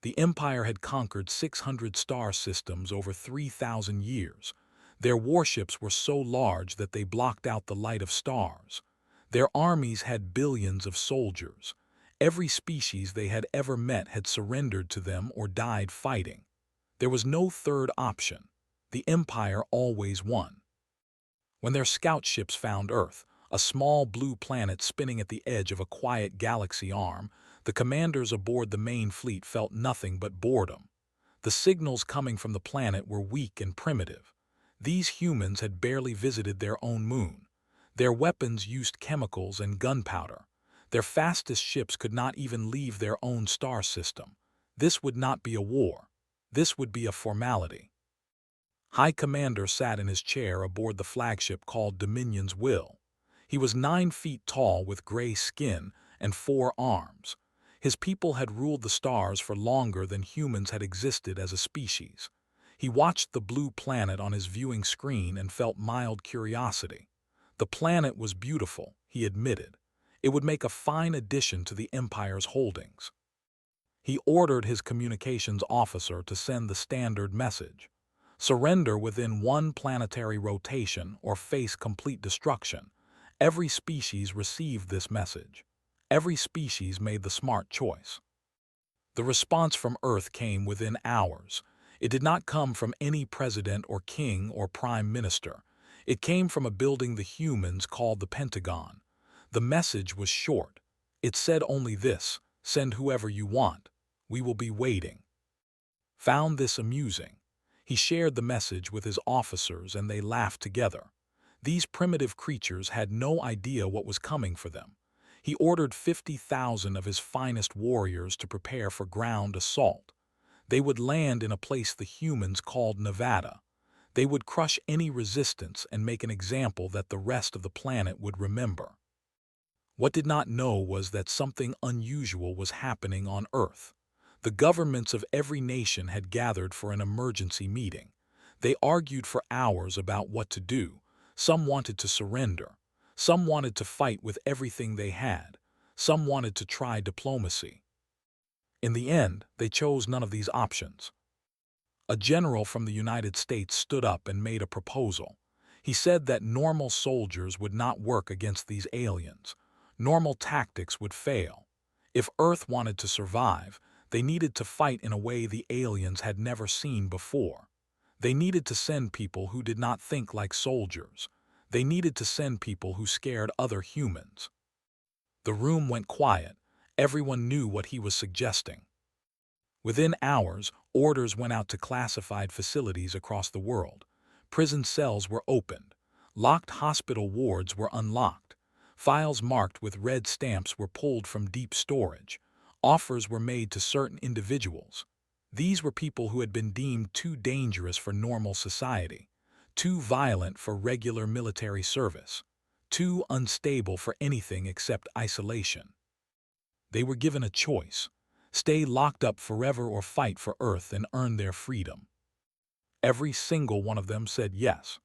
The Empire had conquered 600 star systems over 3,000 years. Their warships were so large that they blocked out the light of stars. Their armies had billions of soldiers. Every species they had ever met had surrendered to them or died fighting. There was no third option. The Empire always won. When their scout ships found Earth, a small blue planet spinning at the edge of a quiet galaxy arm, the commanders aboard the main fleet felt nothing but boredom. The signals coming from the planet were weak and primitive. These humans had barely visited their own moon. Their weapons used chemicals and gunpowder. Their fastest ships could not even leave their own star system. This would not be a war. This would be a formality. High Commander sat in his chair aboard the flagship called Dominion's Will. He was 9 feet tall with gray skin and 4 arms. His people had ruled the stars for longer than humans had existed as a species. He watched the blue planet on his viewing screen and felt mild curiosity. The planet was beautiful, he admitted. It would make a fine addition to the Empire's holdings. He ordered his communications officer to send the standard message: surrender within 1 planetary rotation or face complete destruction. Every species received this message. Every species made the smart choice. The response from Earth came within hours. It did not come from any president or king or prime minister. It came from a building the humans called the Pentagon. The message was short. It said only this: send whoever you want. We will be waiting. Found this amusing. He shared the message with his officers and they laughed together. These primitive creatures had no idea what was coming for them. He ordered 50,000 of his finest warriors to prepare for ground assault. They would land in a place the humans called Nevada. They would crush any resistance and make an example that the rest of the planet would remember. What did not know was that something unusual was happening on Earth. The governments of every nation had gathered for an emergency meeting. They argued for hours about what to do. Some wanted to surrender. Some wanted to fight with everything they had. Some wanted to try diplomacy. In the end, they chose none of these options. A general from the United States stood up and made a proposal. He said that normal soldiers would not work against these aliens. Normal tactics would fail. If Earth wanted to survive, they needed to fight in a way the aliens had never seen before. They needed to send people who did not think like soldiers. They needed to send people who scared other humans. The room went quiet. Everyone knew what he was suggesting. Within hours, orders went out to classified facilities across the world. Prison cells were opened. Locked hospital wards were unlocked. Files marked with red stamps were pulled from deep storage. Offers were made to certain individuals. These were people who had been deemed too dangerous for normal society, too violent for regular military service, too unstable for anything except isolation. They were given a choice: stay locked up forever or fight for Earth and earn their freedom. Every single one of them said yes.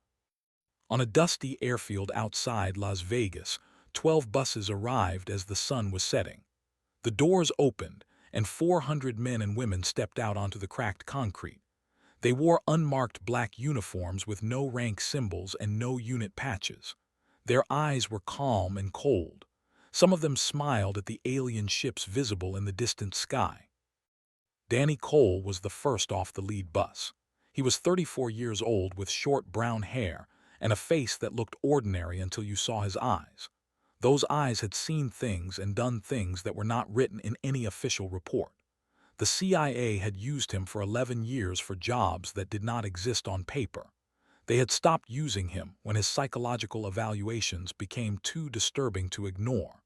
On a dusty airfield outside Las Vegas, 12 buses arrived as the sun was setting. The doors opened, and 400 men and women stepped out onto the cracked concrete. They wore unmarked black uniforms with no rank symbols and no unit patches. Their eyes were calm and cold. Some of them smiled at the alien ships visible in the distant sky. Danny Cole was the first off the lead bus. He was 34 years old with short brown hair and a face that looked ordinary until you saw his eyes. Those eyes had seen things and done things that were not written in any official report. The CIA had used him for 11 years for jobs that did not exist on paper. They had stopped using him when his psychological evaluations became too disturbing to ignore.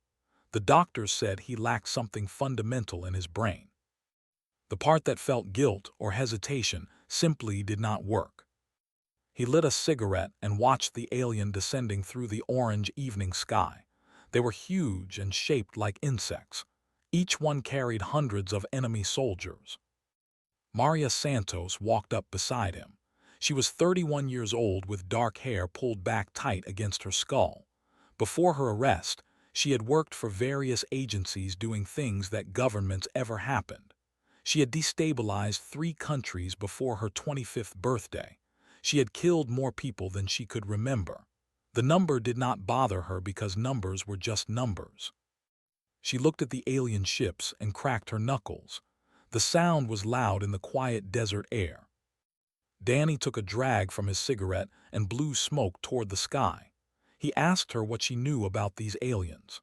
The doctors said he lacked something fundamental in his brain. The part that felt guilt or hesitation simply did not work. He lit a cigarette and watched the alien descending through the orange evening sky. They were huge and shaped like insects. Each one carried hundreds of enemy soldiers. Maria Santos walked up beside him. She was 31 years old with dark hair pulled back tight against her skull. Before her arrest, she had worked for various agencies doing things that governments ever happened. She had destabilized 3 countries before her 25th birthday. She had killed more people than she could remember. The number did not bother her because numbers were just numbers. She looked at the alien ships and cracked her knuckles. The sound was loud in the quiet desert air. Danny took a drag from his cigarette and blew smoke toward the sky. He asked her what she knew about these aliens.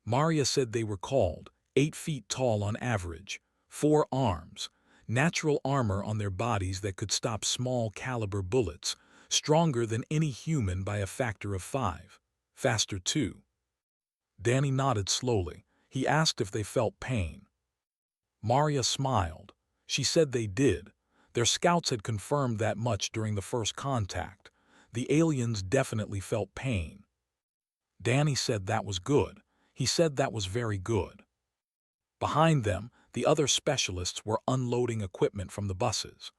Maria said they were called 8 feet tall on average, 4 arms, natural armor on their bodies that could stop small caliber bullets, stronger than any human by a factor of 5, faster too. Danny nodded slowly. He asked if they felt pain. Maria smiled. She said they did. Their scouts had confirmed that much during the first contact. The aliens definitely felt pain. Danny said that was good. He said that was very good. Behind them, the other specialists were unloading equipment from the buses.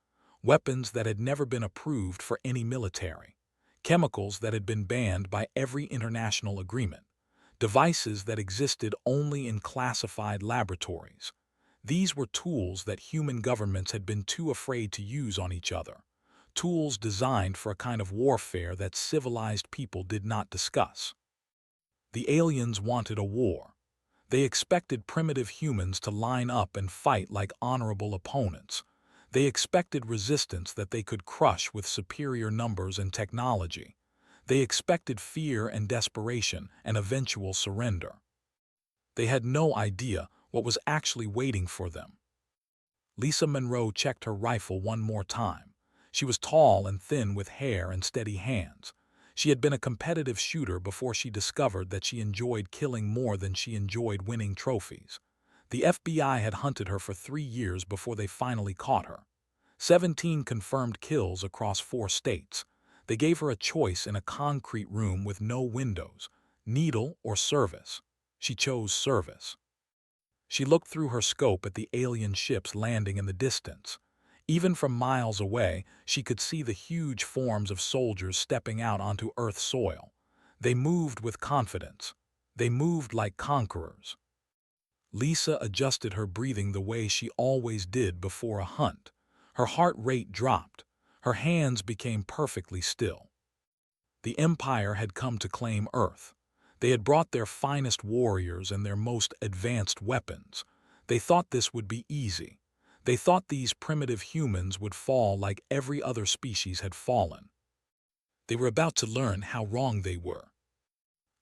Weapons that had never been approved for any military. Chemicals that had been banned by every international agreement. Devices that existed only in classified laboratories. These were tools that human governments had been too afraid to use on each other. Tools designed for a kind of warfare that civilized people did not discuss. The aliens wanted a war. They expected primitive humans to line up and fight like honorable opponents. They expected resistance that they could crush with superior numbers and technology. They expected fear and desperation and eventual surrender. They had no idea what was actually waiting for them. Lisa Monroe checked her rifle one more time. She was tall and thin with hair and steady hands. She had been a competitive shooter before she discovered that she enjoyed killing more than she enjoyed winning trophies. The FBI had hunted her for 3 years before they finally caught her. 17 confirmed kills across 4 states. They gave her a choice in a concrete room with no windows, needle or service. She chose service. She looked through her scope at the alien ships landing in the distance. Even from miles away, she could see the huge forms of soldiers stepping out onto Earth's soil. They moved with confidence. They moved like conquerors. Lisa adjusted her breathing the way she always did before a hunt. Her heart rate dropped. Her hands became perfectly still. The Empire had come to claim Earth. They had brought their finest warriors and their most advanced weapons. They thought this would be easy. They thought these primitive humans would fall like every other species had fallen. They were about to learn how wrong they were.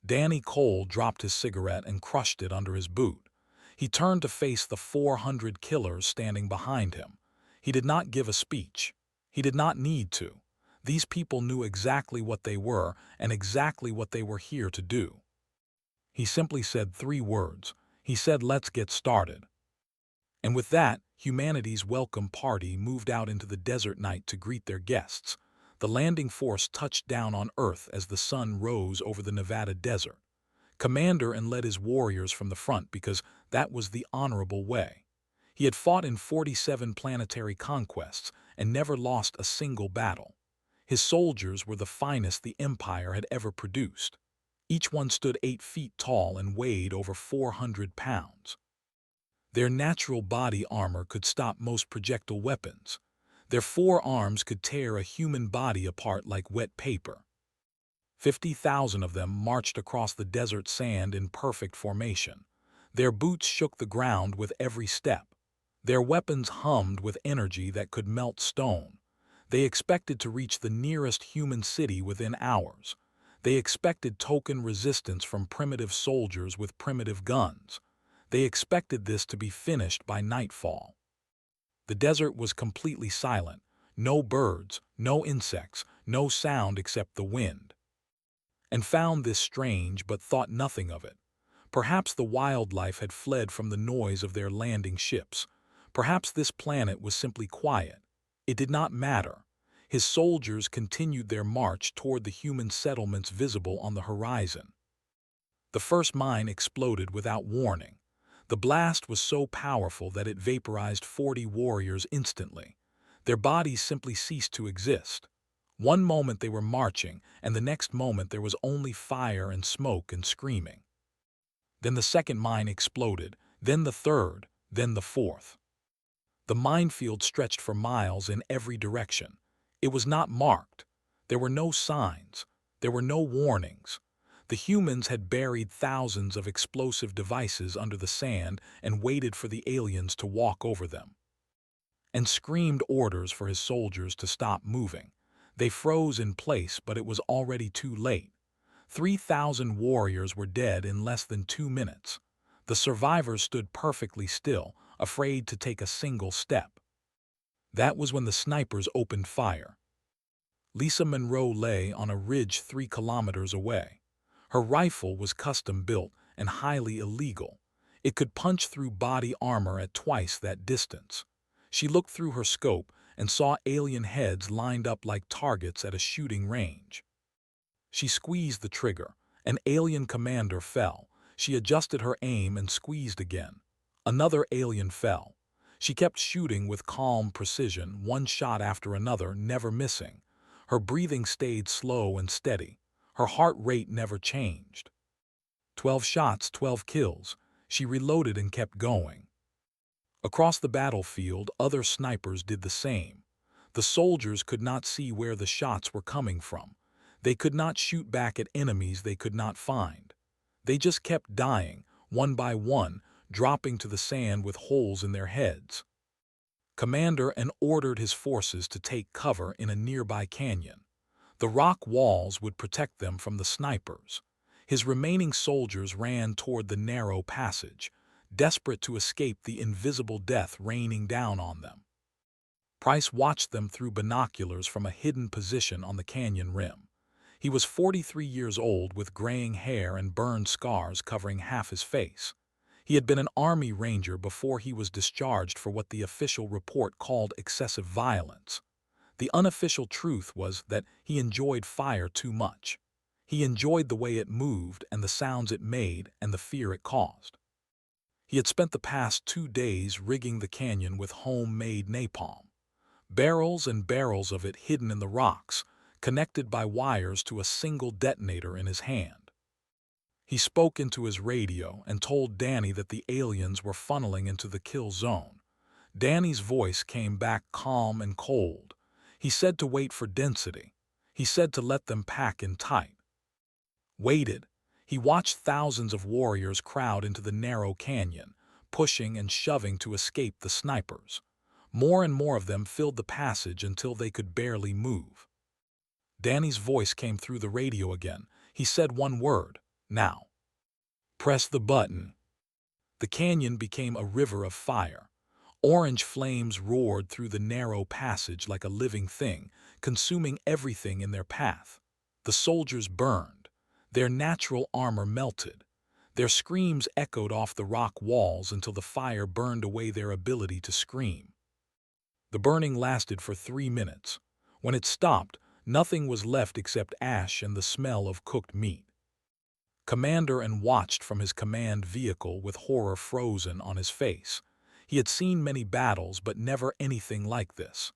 Danny Cole dropped his cigarette and crushed it under his boot. He turned to face the 400 killers standing behind him. He did not give a speech. He did not need to. These people knew exactly what they were and exactly what they were here to do. He simply said 3 words. He said, "Let's get started." And with that, humanity's welcome party moved out into the desert night to greet their guests. The landing force touched down on Earth as the sun rose over the Nevada desert. Commander and led his warriors from the front because that was the honorable way. He had fought in 47 planetary conquests and never lost a single battle. His soldiers were the finest the Empire had ever produced. Each one stood 8 feet tall and weighed over 400 pounds. Their natural body armor could stop most projectile weapons. Their 4 arms could tear a human body apart like wet paper. 50,000 of them marched across the desert sand in perfect formation. Their boots shook the ground with every step. Their weapons hummed with energy that could melt stone. They expected to reach the nearest human city within hours. They expected token resistance from primitive soldiers with primitive guns. They expected this to be finished by nightfall. The desert was completely silent. No birds, no insects, no sound except the wind. And found this strange but thought nothing of it. Perhaps the wildlife had fled from the noise of their landing ships. Perhaps this planet was simply quiet. It did not matter. His soldiers continued their march toward the human settlements visible on the horizon. The first mine exploded without warning. The blast was so powerful that it vaporized 40 warriors instantly. Their bodies simply ceased to exist. One moment they were marching, and the next moment there was only fire and smoke and screaming. Then the second mine exploded, then the third, then the fourth. The minefield stretched for miles in every direction. It was not marked. There were no signs. There were no warnings. The humans had buried thousands of explosive devices under the sand and waited for the aliens to walk over them, and screamed orders for his soldiers to stop moving. They froze in place, but it was already too late. 3,000 warriors were dead in less than 2 minutes. The survivors stood perfectly still, afraid to take a single step. That was when the snipers opened fire. Lisa Monroe lay on a ridge 3 kilometers away. Her rifle was custom-built and highly illegal. It could punch through body armor at twice that distance. She looked through her scope and saw alien heads lined up like targets at a shooting range. She squeezed the trigger. An alien commander fell. She adjusted her aim and squeezed again. Another alien fell. She kept shooting with calm precision, one shot after another, never missing. Her breathing stayed slow and steady. Her heart rate never changed. 12 shots, 12 kills. She reloaded and kept going. Across the battlefield, other snipers did the same. The soldiers could not see where the shots were coming from. They could not shoot back at enemies they could not find. They just kept dying, one by one, dropping to the sand with holes in their heads. Commander and ordered his forces to take cover in a nearby canyon. The rock walls would protect them from the snipers. His remaining soldiers ran toward the narrow passage, desperate to escape the invisible death raining down on them. Price watched them through binoculars from a hidden position on the canyon rim. He was 43 years old with graying hair and burned scars covering half his face. He had been an Army Ranger before he was discharged for what the official report called excessive violence. The unofficial truth was that he enjoyed fire too much. He enjoyed the way it moved and the sounds it made and the fear it caused. He had spent the past 2 days rigging the canyon with homemade napalm. Barrels and barrels of it hidden in the rocks, connected by wires to a single detonator in his hand. He spoke into his radio and told Danny that the aliens were funneling into the kill zone. Danny's voice came back calm and cold. He said to wait for density. He said to let them pack in tight. Waited. He watched thousands of warriors crowd into the narrow canyon, pushing and shoving to escape the snipers. More and more of them filled the passage until they could barely move. Danny's voice came through the radio again. He said one word, now. Press the button. The canyon became a river of fire. Orange flames roared through the narrow passage like a living thing, consuming everything in their path. The soldiers burned. Their natural armor melted. Their screams echoed off the rock walls until the fire burned away their ability to scream. The burning lasted for 3 minutes. When it stopped, nothing was left except ash and the smell of cooked meat. Commander and watched from his command vehicle with horror frozen on his face. He had seen many battles, but never anything like this.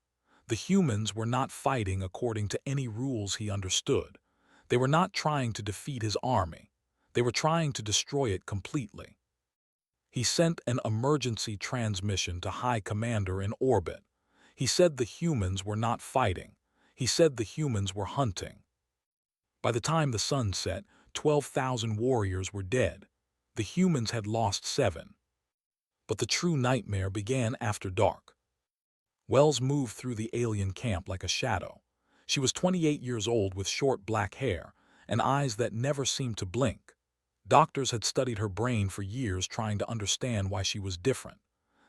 The humans were not fighting according to any rules he understood. They were not trying to defeat his army. They were trying to destroy it completely. He sent an emergency transmission to High Commander in orbit. He said the humans were not fighting. He said the humans were hunting. By the time the sun set, 12,000 warriors were dead. The humans had lost 7. But the true nightmare began after dark. Wells moved through the alien camp like a shadow. She was 28 years old with short black hair and eyes that never seemed to blink. Doctors had studied her brain for years trying to understand why she was different.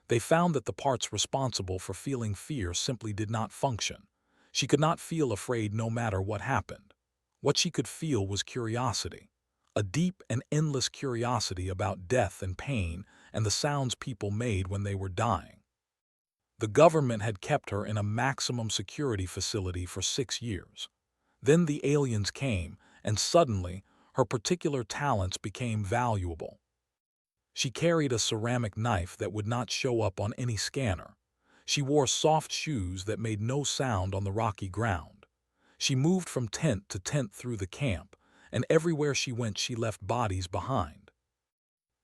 They found that the parts responsible for feeling fear simply did not function. She could not feel afraid no matter what happened. What she could feel was curiosity, a deep and endless curiosity about death and pain and the sounds people made when they were dying. The government had kept her in a maximum security facility for 6 years. Then the aliens came, and suddenly, her particular talents became valuable. She carried a ceramic knife that would not show up on any scanner. She wore soft shoes that made no sound on the rocky ground. She moved from tent to tent through the camp, and everywhere she went she left bodies behind.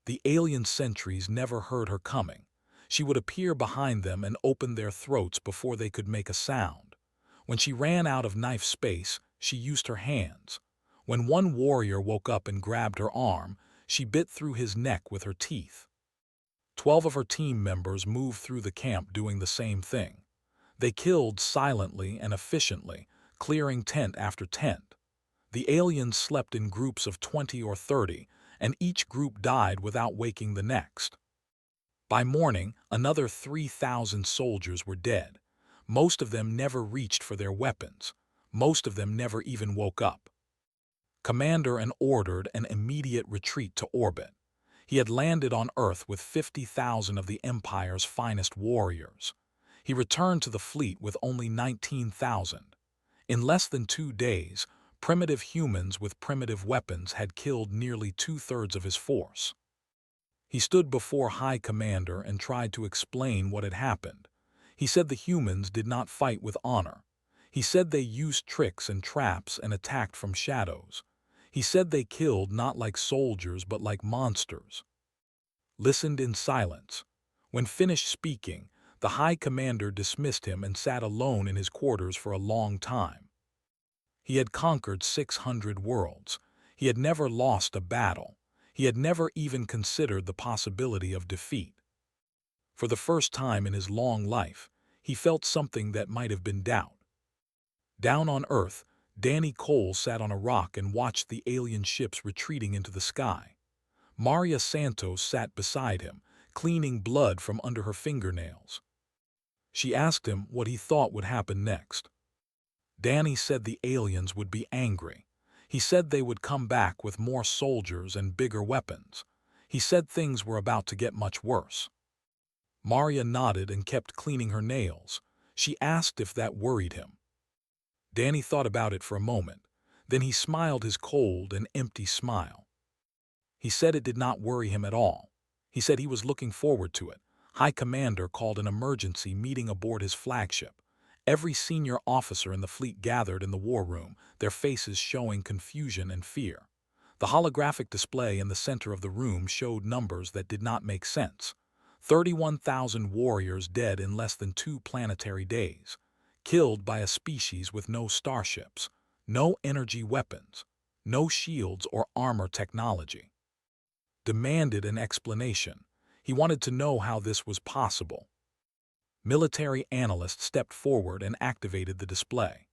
The alien sentries never heard her coming. She would appear behind them and open their throats before they could make a sound. When she ran out of knife space, she used her hands. When one warrior woke up and grabbed her arm, she bit through his neck with her teeth. 12 of her team members moved through the camp doing the same thing. They killed silently and efficiently, clearing tent after tent. The aliens slept in groups of 20 or 30, and each group died without waking the next. By morning, another 3,000 soldiers were dead. Most of them never reached for their weapons. Most of them never even woke up. Commander and ordered an immediate retreat to orbit. He had landed on Earth with 50,000 of the Empire's finest warriors. He returned to the fleet with only 19,000. In less than 2 days, primitive humans with primitive weapons had killed nearly 2/3 of his force. He stood before High Commander and tried to explain what had happened. He said the humans did not fight with honor. He said they used tricks and traps and attacked from shadows. He said they killed not like soldiers but like monsters. Listened in silence. When finished speaking, the High Commander dismissed him and sat alone in his quarters for a long time. He had conquered 600 worlds. He had never lost a battle. He had never even considered the possibility of defeat. For the first time in his long life, he felt something that might have been doubt. Down on Earth, Danny Cole sat on a rock and watched the alien ships retreating into the sky. Maria Santos sat beside him, cleaning blood from under her fingernails. She asked him what he thought would happen next. Danny said the aliens would be angry. He said they would come back with more soldiers and bigger weapons. He said things were about to get much worse. Maria nodded and kept cleaning her nails. She asked if that worried him. Danny thought about it for a moment. Then he smiled his cold and empty smile. He said it did not worry him at all. He said he was looking forward to it. High Commander called an emergency meeting aboard his flagship. Every senior officer in the fleet gathered in the war room, their faces showing confusion and fear. The holographic display in the center of the room showed numbers that did not make sense. 31,000 warriors dead in less than 2 planetary days. Killed by a species with no starships, no energy weapons, no shields or armor technology. Demanded an explanation. He wanted to know how this was possible. Military analysts stepped forward and activated the display.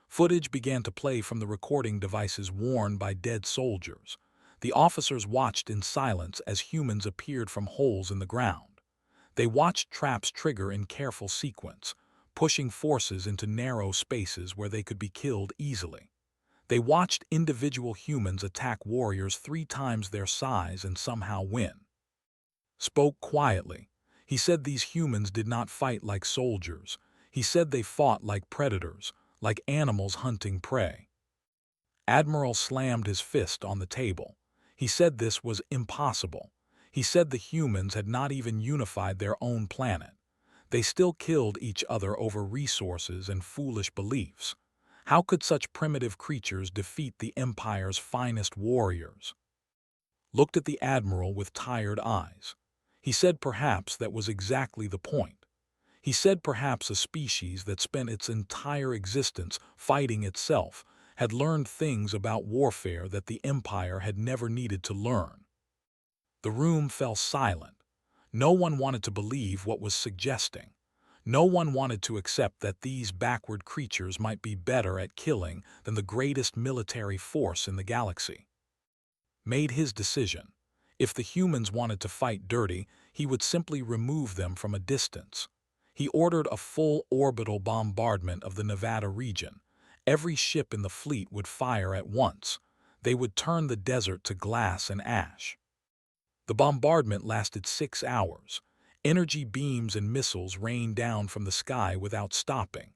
Footage began to play from the recording devices worn by dead soldiers. The officers watched in silence as humans appeared from holes in the ground. They watched traps trigger in careful sequence, pushing forces into narrow spaces where they could be killed easily. They watched individual humans attack warriors 3 times their size and somehow win. Spoke quietly. He said these humans did not fight like soldiers. He said they fought like predators, like animals hunting prey. Admiral slammed his fist on the table. He said this was impossible. He said the humans had not even unified their own planet. They still killed each other over resources and foolish beliefs. How could such primitive creatures defeat the Empire's finest warriors? Looked at the Admiral with tired eyes. He said perhaps that was exactly the point. He said perhaps a species that spent its entire existence fighting itself had learned things about warfare that the Empire had never needed to learn. The room fell silent. No one wanted to believe what was suggesting. No one wanted to accept that these backward creatures might be better at killing than the greatest military force in the galaxy. Made his decision. If the humans wanted to fight dirty, he would simply remove them from a distance. He ordered a full orbital bombardment of the Nevada region. Every ship in the fleet would fire at once. They would turn the desert to glass and ash. The bombardment lasted 6 hours. Energy beams and missiles rained down from the sky without stopping.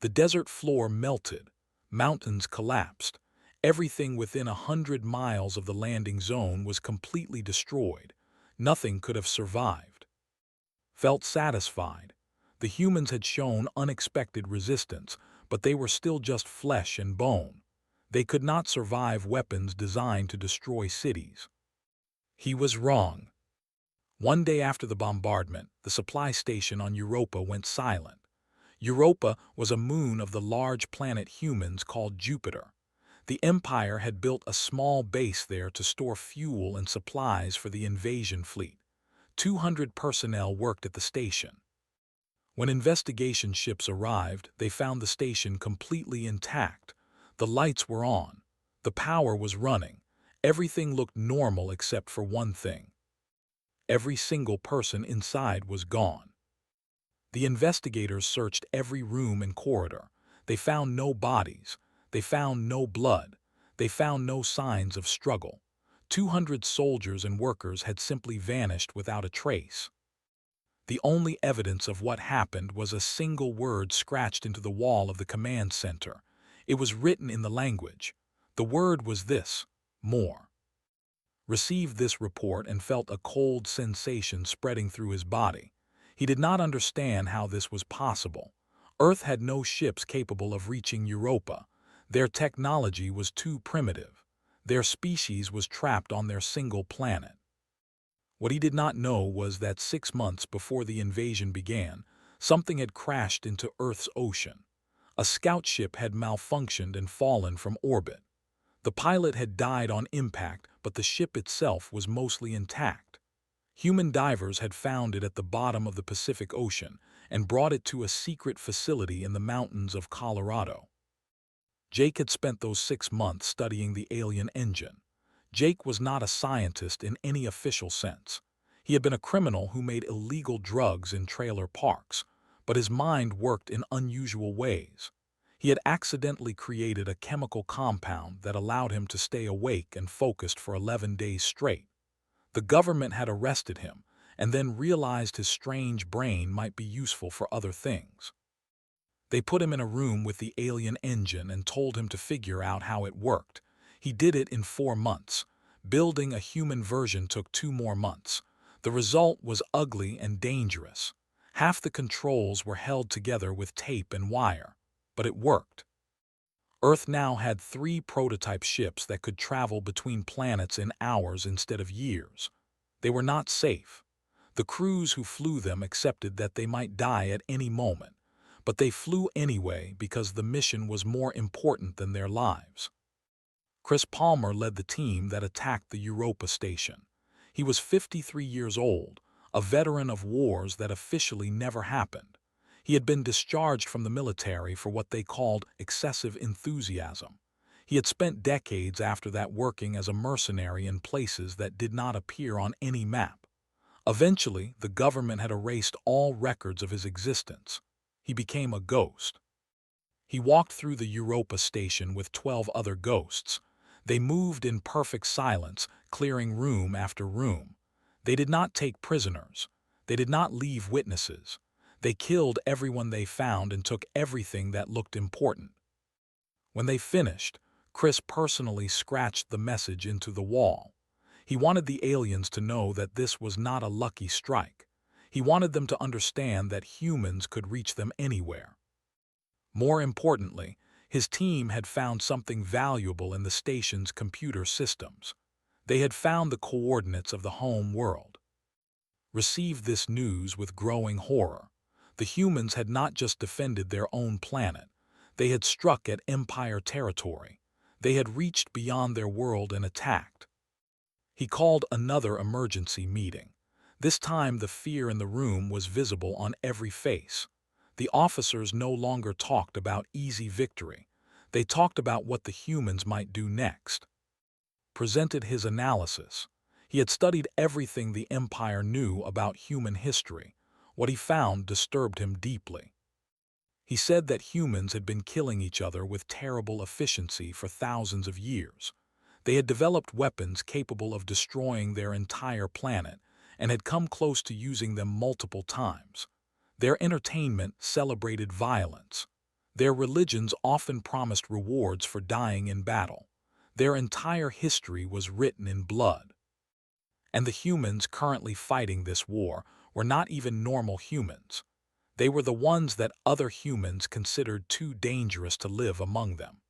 The desert floor melted. Mountains collapsed. Everything within 100 miles of the landing zone was completely destroyed. Nothing could have survived. Felt satisfied. The humans had shown unexpected resistance, but they were still just flesh and bone. They could not survive weapons designed to destroy cities. He was wrong. One day after the bombardment, the supply station on Europa went silent. Europa was a moon of the large planet humans called Jupiter. The Empire had built a small base there to store fuel and supplies for the invasion fleet. 200 personnel worked at the station. When investigation ships arrived, they found the station completely intact. The lights were on. The power was running. Everything looked normal except for one thing. Every single person inside was gone. The investigators searched every room and corridor. They found no bodies. They found no blood. They found no signs of struggle. 200 soldiers and workers had simply vanished without a trace. The only evidence of what happened was a single word scratched into the wall of the command center. It was written in the language. The word was this: more. Received this report and felt a cold sensation spreading through his body. He did not understand how this was possible. Earth had no ships capable of reaching Europa. Their technology was too primitive. Their species was trapped on their single planet. What he did not know was that 6 months before the invasion began, something had crashed into Earth's ocean. A scout ship had malfunctioned and fallen from orbit. The pilot had died on impact, but the ship itself was mostly intact. Human divers had found it at the bottom of the Pacific Ocean and brought it to a secret facility in the mountains of Colorado. Jake had spent those 6 months studying the alien engine. Jake was not a scientist in any official sense. He had been a criminal who made illegal drugs in trailer parks, but his mind worked in unusual ways. He had accidentally created a chemical compound that allowed him to stay awake and focused for 11 days straight. The government had arrested him and then realized his strange brain might be useful for other things. They put him in a room with the alien engine and told him to figure out how it worked. He did it in 4 months. Building a human version took 2 more months. The result was ugly and dangerous. Half the controls were held together with tape and wire, but it worked. Earth now had 3 prototype ships that could travel between planets in hours instead of years. They were not safe. The crews who flew them accepted that they might die at any moment, but they flew anyway because the mission was more important than their lives. Chris Palmer led the team that attacked the Europa station. He was 53 years old, a veteran of wars that officially never happened. He had been discharged from the military for what they called excessive enthusiasm. He had spent decades after that working as a mercenary in places that did not appear on any map. Eventually, the government had erased all records of his existence. He became a ghost. He walked through the Europa station with 12 other ghosts. They moved in perfect silence, clearing room after room. They did not take prisoners. They did not leave witnesses. They killed everyone they found and took everything that looked important. When they finished, Chris personally scratched the message into the wall. He wanted the aliens to know that this was not a lucky strike. He wanted them to understand that humans could reach them anywhere. More importantly, his team had found something valuable in the station's computer systems. They had found the coordinates of the home world. Received this news with growing horror. The humans had not just defended their own planet. They had struck at Empire territory. They had reached beyond their world and attacked. He called another emergency meeting. This time the fear in the room was visible on every face. The officers no longer talked about easy victory. They talked about what the humans might do next. Presented his analysis. He had studied everything the Empire knew about human history. What he found disturbed him deeply. He said that humans had been killing each other with terrible efficiency for thousands of years. They had developed weapons capable of destroying their entire planet and had come close to using them multiple times. Their entertainment celebrated violence. Their religions often promised rewards for dying in battle. Their entire history was written in blood. And the humans currently fighting this war were not even normal humans. They were the ones that other humans considered too dangerous to live among them.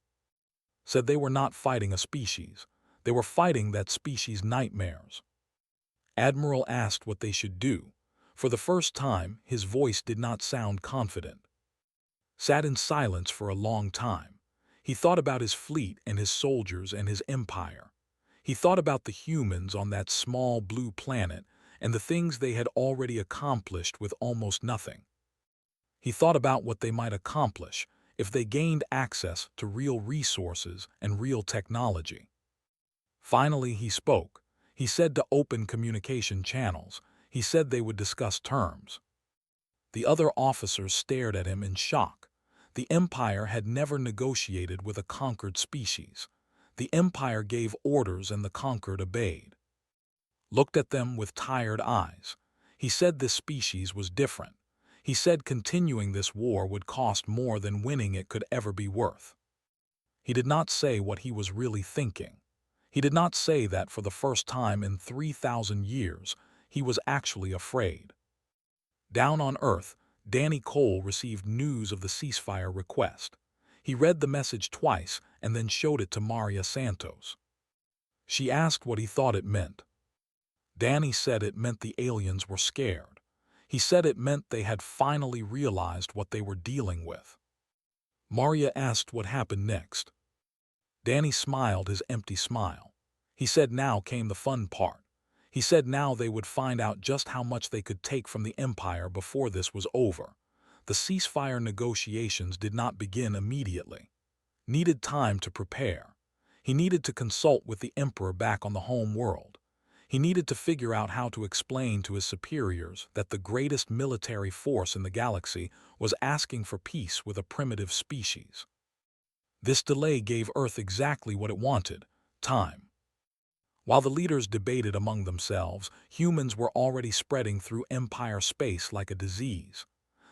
Said they were not fighting a species. They were fighting that species' nightmares. Admiral asked what they should do. For the first time, his voice did not sound confident. Sat in silence for a long time. He thought about his fleet and his soldiers and his empire. He thought about the humans on that small blue planet and the things they had already accomplished with almost nothing. He thought about what they might accomplish if they gained access to real resources and real technology. Finally, he spoke. He said to open communication channels. He said they would discuss terms. The other officers stared at him in shock. The Empire had never negotiated with a conquered species. The Empire gave orders and the conquered obeyed. Looked at them with tired eyes. He said this species was different. He said continuing this war would cost more than winning it could ever be worth. He did not say what he was really thinking. He did not say that for the first time in 3,000 years, he was actually afraid. Down on Earth, Danny Cole received news of the ceasefire request. He read the message twice and then showed it to Maria Santos. She asked what he thought it meant. Danny said it meant the aliens were scared. He said it meant they had finally realized what they were dealing with. Maria asked what happened next. Danny smiled his empty smile. He said now came the fun part. He said now they would find out just how much they could take from the Empire before this was over. The ceasefire negotiations did not begin immediately. Needed time to prepare. He needed to consult with the Emperor back on the home world. He needed to figure out how to explain to his superiors that the greatest military force in the galaxy was asking for peace with a primitive species. This delay gave Earth exactly what it wanted: time. While the leaders debated among themselves, humans were already spreading through Empire space like a disease.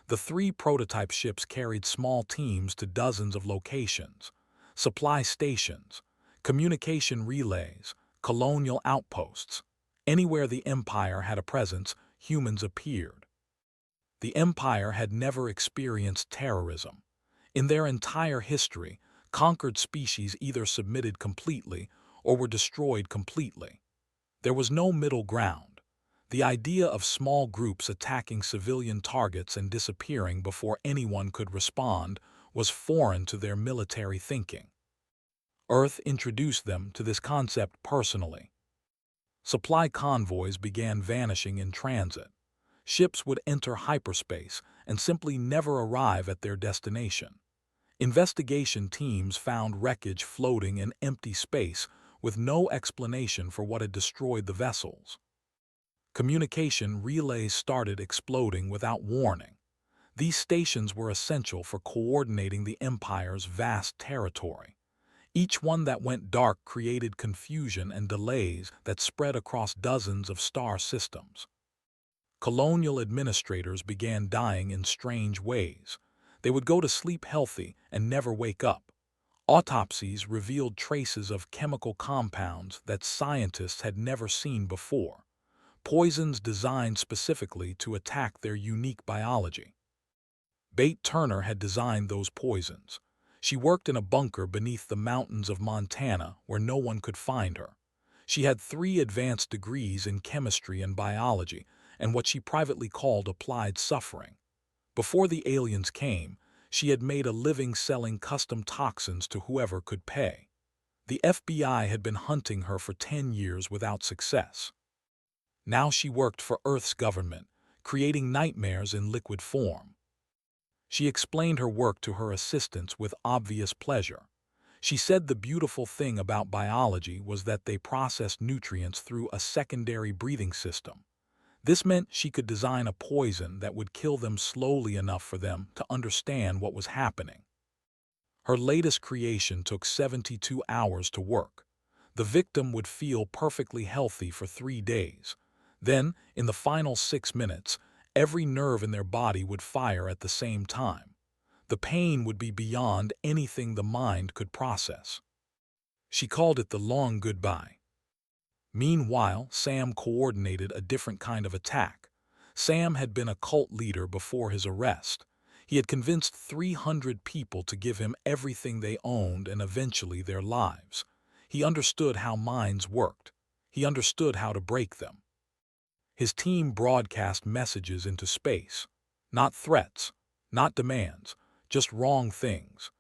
The 3 prototype ships carried small teams to dozens of locations: supply stations, communication relays, colonial outposts. Anywhere the Empire had a presence, humans appeared. The Empire had never experienced terrorism. In their entire history, conquered species either submitted completely or were destroyed completely. There was no middle ground. The idea of small groups attacking civilian targets and disappearing before anyone could respond was foreign to their military thinking. Earth introduced them to this concept personally. Supply convoys began vanishing in transit. Ships would enter hyperspace and simply never arrive at their destination. Investigation teams found wreckage floating in empty space with no explanation for what had destroyed the vessels. Communication relays started exploding without warning. These stations were essential for coordinating the Empire's vast territory. Each one that went dark created confusion and delays that spread across dozens of star systems. Colonial administrators began dying in strange ways. They would go to sleep healthy and never wake up. Autopsies revealed traces of chemical compounds that scientists had never seen before, poisons designed specifically to attack their unique biology. Bate Turner had designed those poisons. She worked in a bunker beneath the mountains of Montana where no one could find her. She had 3 advanced degrees in chemistry and biology and what she privately called applied suffering. Before the aliens came, she had made a living selling custom toxins to whoever could pay. The FBI had been hunting her for 10 years without success. Now she worked for Earth's government, creating nightmares in liquid form. She explained her work to her assistants with obvious pleasure. She said the beautiful thing about biology was that they processed nutrients through a secondary breathing system. This meant she could design a poison that would kill them slowly enough for them to understand what was happening. Her latest creation took 72 hours to work. The victim would feel perfectly healthy for 3 days. Then, in the final 6 minutes, every nerve in their body would fire at the same time. The pain would be beyond anything the mind could process. She called it the long goodbye. Meanwhile, Sam coordinated a different kind of attack. Sam had been a cult leader before his arrest. He had convinced 300 people to give him everything they owned and eventually their lives. He understood how minds worked. He understood how to break them. His team broadcast messages into space. Not threats, not demands, just wrong things.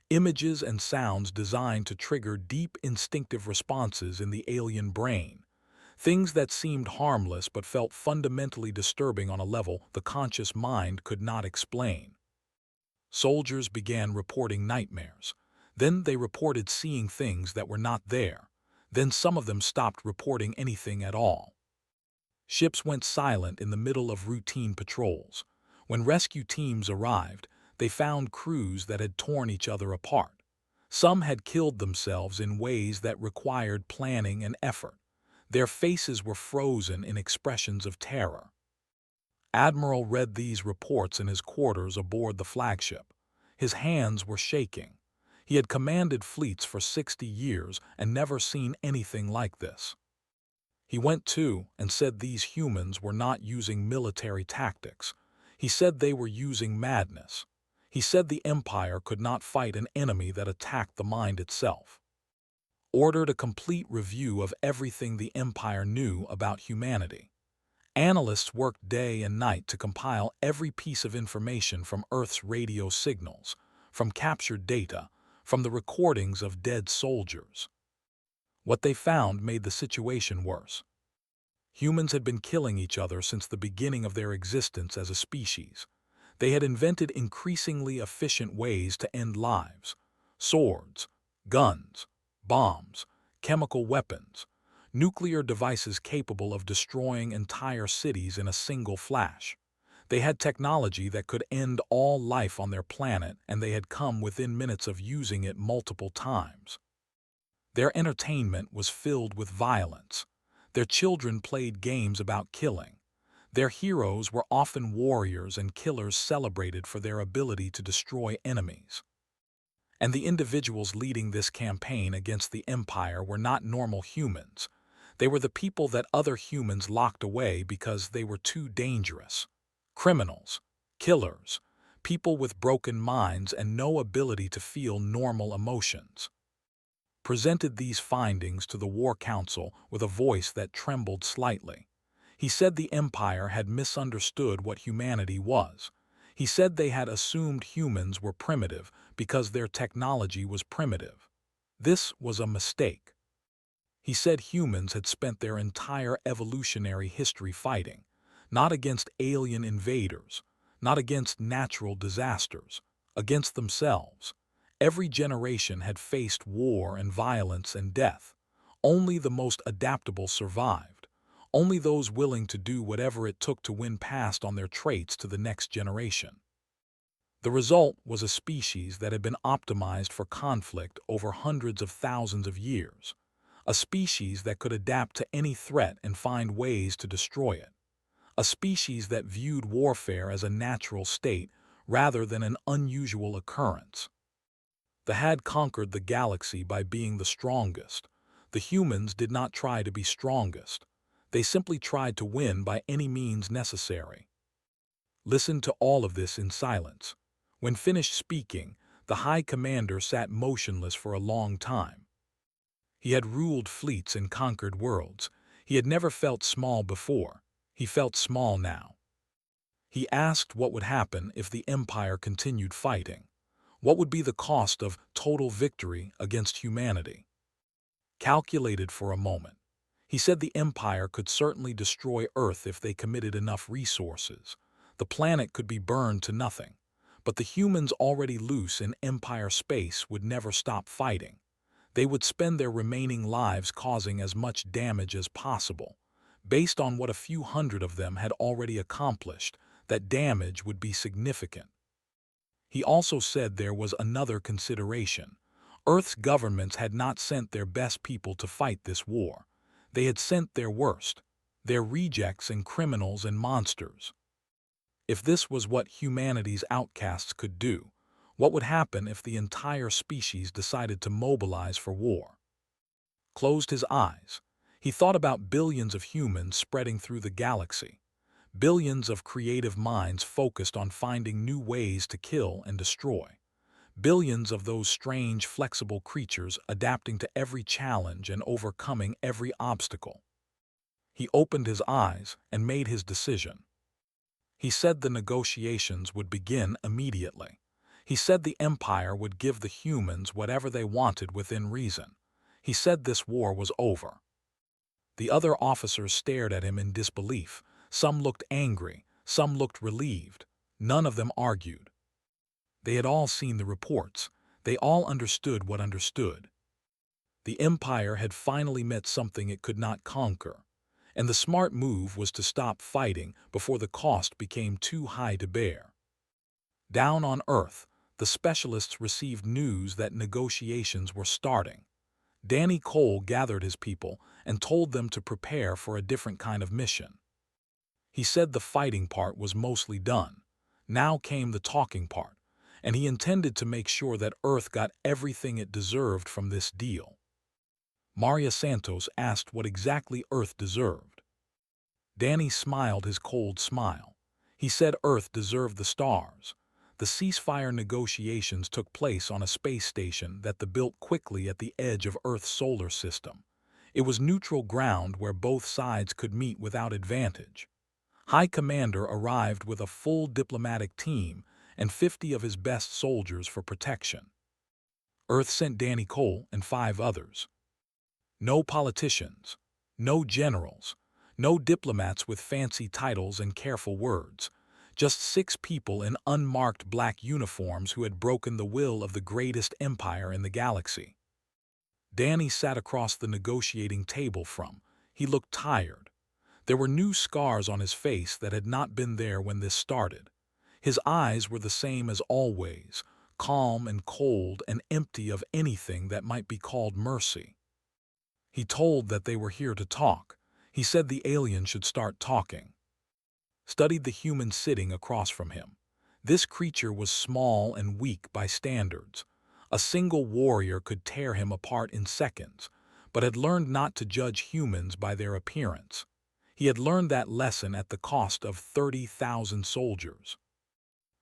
Images and sounds designed to trigger deep instinctive responses in the alien brain. Things that seemed harmless but felt fundamentally disturbing on a level the conscious mind could not explain. Soldiers began reporting nightmares. Then they reported seeing things that were not there. Then some of them stopped reporting anything at all. Ships went silent in the middle of routine patrols. When rescue teams arrived, they found crews that had torn each other apart. Some had killed themselves in ways that required planning and effort. Their faces were frozen in expressions of terror. Admiral read these reports in his quarters aboard the flagship. His hands were shaking. He had commanded fleets for 60 years and never seen anything like this. He went to and said these humans were not using military tactics. He said they were using madness. He said the Empire could not fight an enemy that attacked the mind itself. Ordered a complete review of everything the Empire knew about humanity. Analysts worked day and night to compile every piece of information from Earth's radio signals, from captured data, from the recordings of dead soldiers. What they found made the situation worse. Humans had been killing each other since the beginning of their existence as a species. They had invented increasingly efficient ways to end lives: swords, guns, bombs, chemical weapons, nuclear devices capable of destroying entire cities in a single flash. They had technology that could end all life on their planet, and they had come within minutes of using it multiple times. Their entertainment was filled with violence. Their children played games about killing. Their heroes were often warriors and killers celebrated for their ability to destroy enemies. And the individuals leading this campaign against the Empire were not normal humans. They were the people that other humans locked away because they were too dangerous. Criminals, killers, people with broken minds and no ability to feel normal emotions. Presented these findings to the War Council with a voice that trembled slightly. He said the Empire had misunderstood what humanity was. He said they had assumed humans were primitive because their technology was primitive. This was a mistake. He said humans had spent their entire evolutionary history fighting, not against alien invaders, not against natural disasters, against themselves. Every generation had faced war and violence and death. Only the most adaptable survived. Only those willing to do whatever it took to win passed on their traits to the next generation. The result was a species that had been optimized for conflict over hundreds of thousands of years. A species that could adapt to any threat and find ways to destroy it. A species that viewed warfare as a natural state rather than an unusual occurrence. The had conquered the galaxy by being the strongest. The humans did not try to be strongest. They simply tried to win by any means necessary. Listened to all of this in silence. When finished speaking, the High Commander sat motionless for a long time. He had ruled fleets and conquered worlds. He had never felt small before. He felt small now. He asked what would happen if the Empire continued fighting. What would be the cost of total victory against humanity? Calculated for a moment. He said the Empire could certainly destroy Earth if they committed enough resources. The planet could be burned to nothing. But the humans already loose in Empire space would never stop fighting. They would spend their remaining lives causing as much damage as possible. Based on what a few hundred of them had already accomplished, that damage would be significant. He also said there was another consideration. Earth's governments had not sent their best people to fight this war. They had sent their worst, their rejects and criminals and monsters. If this was what humanity's outcasts could do, what would happen if the entire species decided to mobilize for war? Closed his eyes. He thought about billions of humans spreading through the galaxy. Billions of creative minds focused on finding new ways to kill and destroy. Billions of those strange, flexible creatures adapting to every challenge and overcoming every obstacle. He opened his eyes and made his decision. He said the negotiations would begin immediately. He said the Empire would give the humans whatever they wanted within reason. He said this war was over. The other officers stared at him in disbelief. Some looked angry, some looked relieved. None of them argued. They had all seen the reports. They all understood what understood. The Empire had finally met something it could not conquer, and the smart move was to stop fighting before the cost became too high to bear. Down on Earth, the specialists received news that negotiations were starting. Danny Cole gathered his people and told them to prepare for a different kind of mission. He said the fighting part was mostly done. Now came the talking part, and he intended to make sure that Earth got everything it deserved from this deal. Maria Santos asked what exactly Earth deserved. Danny smiled his cold smile. He said Earth deserved the stars. The ceasefire negotiations took place on a space station that they built quickly at the edge of Earth's solar system. It was neutral ground where both sides could meet without advantage. High Commander arrived with a full diplomatic team and 50 of his best soldiers for protection. Earth sent Danny Cole and 5 others. No politicians, no generals, no diplomats with fancy titles and careful words. Just 6 people in unmarked black uniforms who had broken the will of the greatest empire in the galaxy. Danny sat across the negotiating table from. He looked tired. There were new scars on his face that had not been there when this started. His eyes were the same as always, calm and cold and empty of anything that might be called mercy. He told that they were here to talk. He said the alien should start talking. Studied the human sitting across from him. This creature was small and weak by standards. A single warrior could tear him apart in seconds, but had learned not to judge humans by their appearance. He had learned that lesson at the cost of 30,000 soldiers.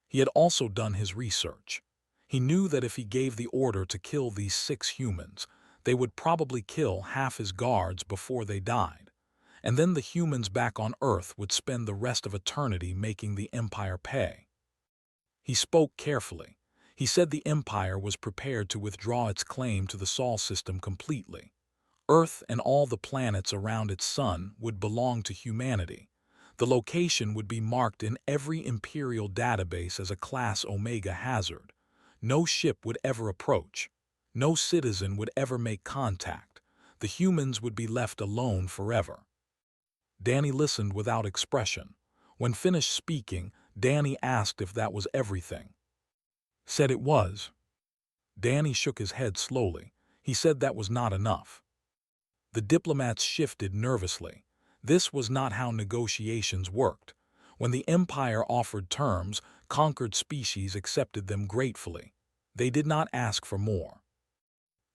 He had also done his research. He knew that if he gave the order to kill these 6 humans, they would probably kill half his guards before they died. And then the humans back on Earth would spend the rest of eternity making the Empire pay. He spoke carefully. He said the Empire was prepared to withdraw its claim to the Sol system completely. Earth and all the planets around its sun would belong to humanity. The location would be marked in every Imperial database as a Class Omega hazard. No ship would ever approach. No citizen would ever make contact. The humans would be left alone forever. Danny listened without expression. When finished speaking, Danny asked if that was everything. Said it was. Danny shook his head slowly. He said that was not enough. The diplomats shifted nervously. This was not how negotiations worked. When the Empire offered terms, conquered species accepted them gratefully. They did not ask for more.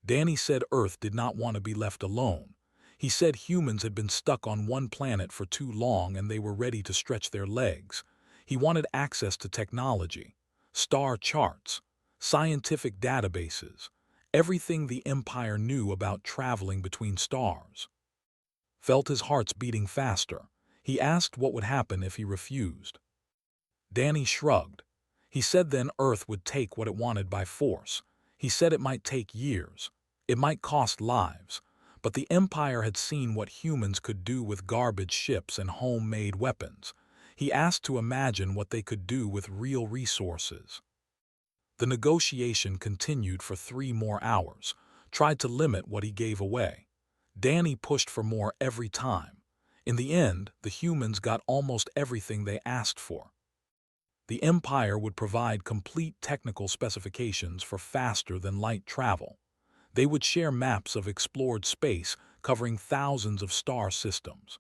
Danny said Earth did not want to be left alone. He said humans had been stuck on one planet for too long and they were ready to stretch their legs. He wanted access to technology, star charts, scientific databases, everything the Empire knew about traveling between stars. Felt his heart's beating faster. He asked what would happen if he refused. Danny shrugged. He said then Earth would take what it wanted by force. He said it might take years. It might cost lives. But the Empire had seen what humans could do with garbage ships and homemade weapons. He asked to imagine what they could do with real resources. The negotiation continued for 3 more hours, tried to limit what he gave away. Danny pushed for more every time. In the end, the humans got almost everything they asked for. The Empire would provide complete technical specifications for faster-than-light travel. They would share maps of explored space covering thousands of star systems.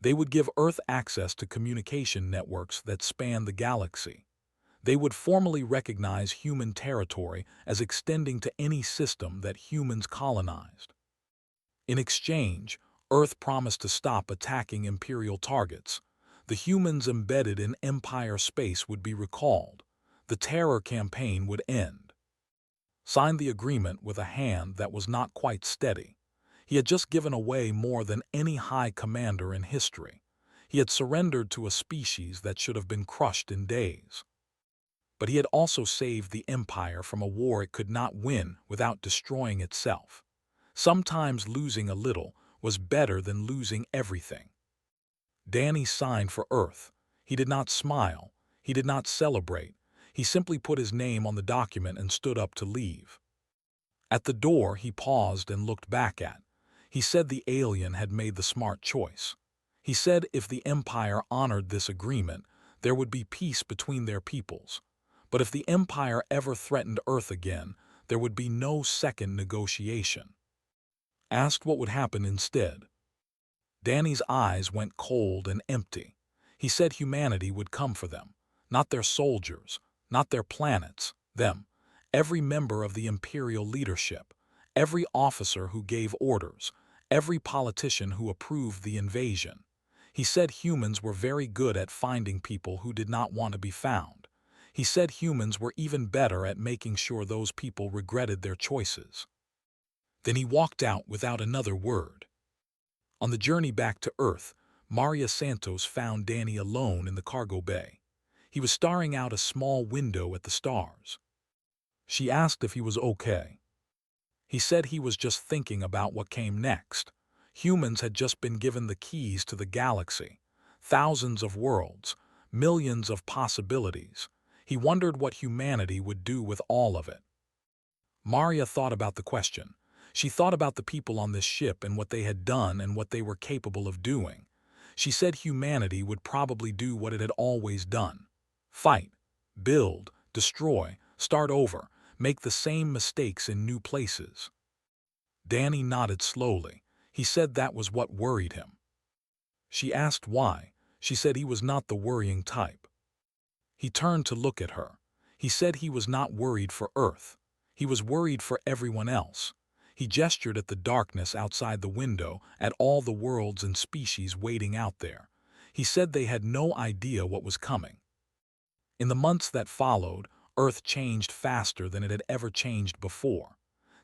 They would give Earth access to communication networks that span the galaxy. They would formally recognize human territory as extending to any system that humans colonized. In exchange, Earth promised to stop attacking Imperial targets. The humans embedded in Empire space would be recalled. The terror campaign would end. Signed the agreement with a hand that was not quite steady. He had just given away more than any high commander in history. He had surrendered to a species that should have been crushed in days. But he had also saved the Empire from a war it could not win without destroying itself. Sometimes losing a little was better than losing everything. Danny signed for Earth. He did not smile. He did not celebrate. He simply put his name on the document and stood up to leave. At the door, he paused and looked back at. He said the alien had made the smart choice. He said if the Empire honored this agreement, there would be peace between their peoples. But if the Empire ever threatened Earth again, there would be no second negotiation. Asked what would happen instead. Danny's eyes went cold and empty. He said humanity would come for them, not their soldiers, not their planets, them, every member of the imperial leadership, every officer who gave orders, every politician who approved the invasion. He said humans were very good at finding people who did not want to be found. He said humans were even better at making sure those people regretted their choices. Then he walked out without another word. On the journey back to Earth, Maria Santos found Danny alone in the cargo bay. He was staring out a small window at the stars. She asked if he was okay. He said he was just thinking about what came next. Humans had just been given the keys to the galaxy. Thousands of worlds, millions of possibilities. He wondered what humanity would do with all of it. Maria thought about the question. She thought about the people on this ship and what they had done and what they were capable of doing. She said humanity would probably do what it had always done. Fight, build, destroy, start over, make the same mistakes in new places. Danny nodded slowly. He said that was what worried him. She asked why. She said he was not the worrying type. He turned to look at her. He said he was not worried for Earth. He was worried for everyone else. He gestured at the darkness outside the window, at all the worlds and species waiting out there. He said they had no idea what was coming. In the months that followed, Earth changed faster than it had ever changed before.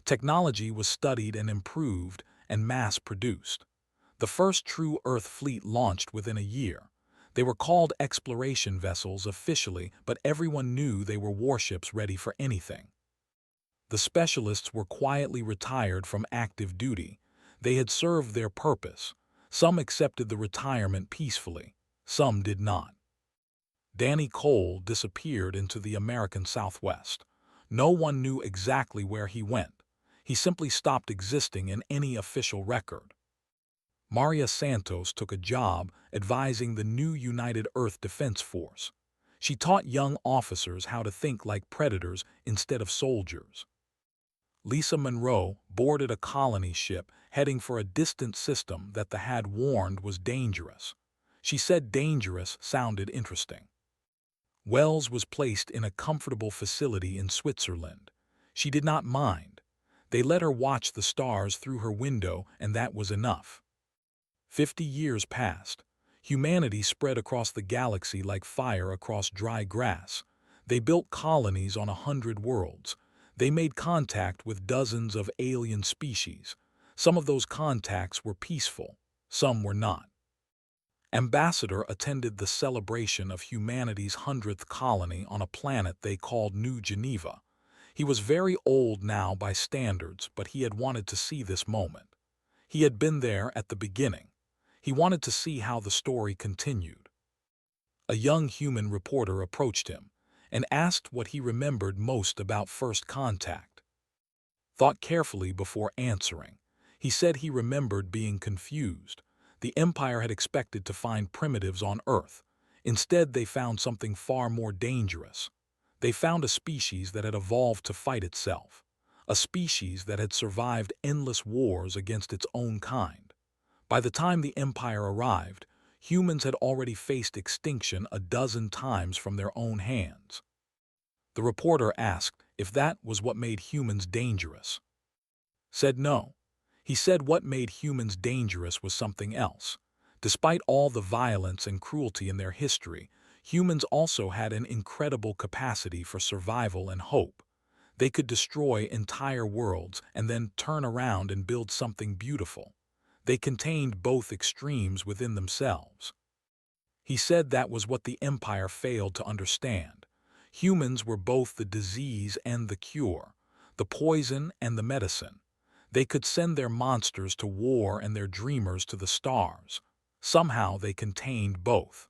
Technology was studied and improved and mass-produced. The first true Earth fleet launched within a year. They were called exploration vessels officially, but everyone knew they were warships ready for anything. The specialists were quietly retired from active duty. They had served their purpose. Some accepted the retirement peacefully. Some did not. Danny Cole disappeared into the American Southwest. No one knew exactly where he went. He simply stopped existing in any official record. Maria Santos took a job advising the new United Earth Defense Force. She taught young officers how to think like predators instead of soldiers. Lisa Monroe boarded a colony ship heading for a distant system that the had warned was dangerous. She said dangerous sounded interesting. Wells was placed in a comfortable facility in Switzerland. She did not mind. They let her watch the stars through her window, and that was enough. 50 years passed. Humanity spread across the galaxy like fire across dry grass. They built colonies on 100 worlds. They made contact with dozens of alien species. Some of those contacts were peaceful, some were not. Ambassador attended the celebration of humanity's 100th colony on a planet they called New Geneva. He was very old now by standards, but he had wanted to see this moment. He had been there at the beginning. He wanted to see how the story continued. A young human reporter approached him and asked what he remembered most about first contact. Thought carefully before answering. He said he remembered being confused. The Empire had expected to find primitives on Earth. Instead, they found something far more dangerous. They found a species that had evolved to fight itself. A species that had survived endless wars against its own kind. By the time the Empire arrived, humans had already faced extinction a dozen times from their own hands. The reporter asked if that was what made humans dangerous. Said no. He said what made humans dangerous was something else. Despite all the violence and cruelty in their history, humans also had an incredible capacity for survival and hope. They could destroy entire worlds and then turn around and build something beautiful. They contained both extremes within themselves. He said that was what the Empire failed to understand. Humans were both the disease and the cure, the poison and the medicine. They could send their monsters to war and their dreamers to the stars. Somehow they contained both.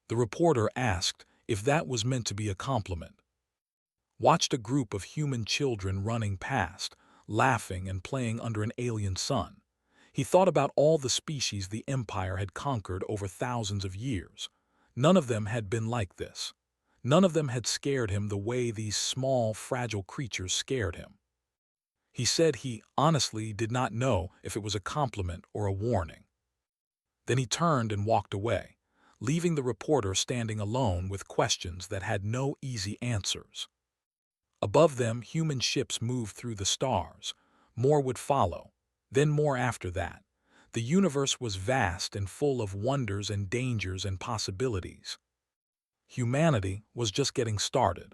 The reporter asked if that was meant to be a compliment. Watched a group of human children running past, laughing and playing under an alien sun. He thought about all the species the Empire had conquered over thousands of years. None of them had been like this. None of them had scared him the way these small, fragile creatures scared him. He said he honestly did not know if it was a compliment or a warning. Then he turned and walked away, leaving the reporter standing alone with questions that had no easy answers. Above them, human ships moved through the stars. More would follow, then more after that. The universe was vast and full of wonders and dangers and possibilities. Humanity was just getting started.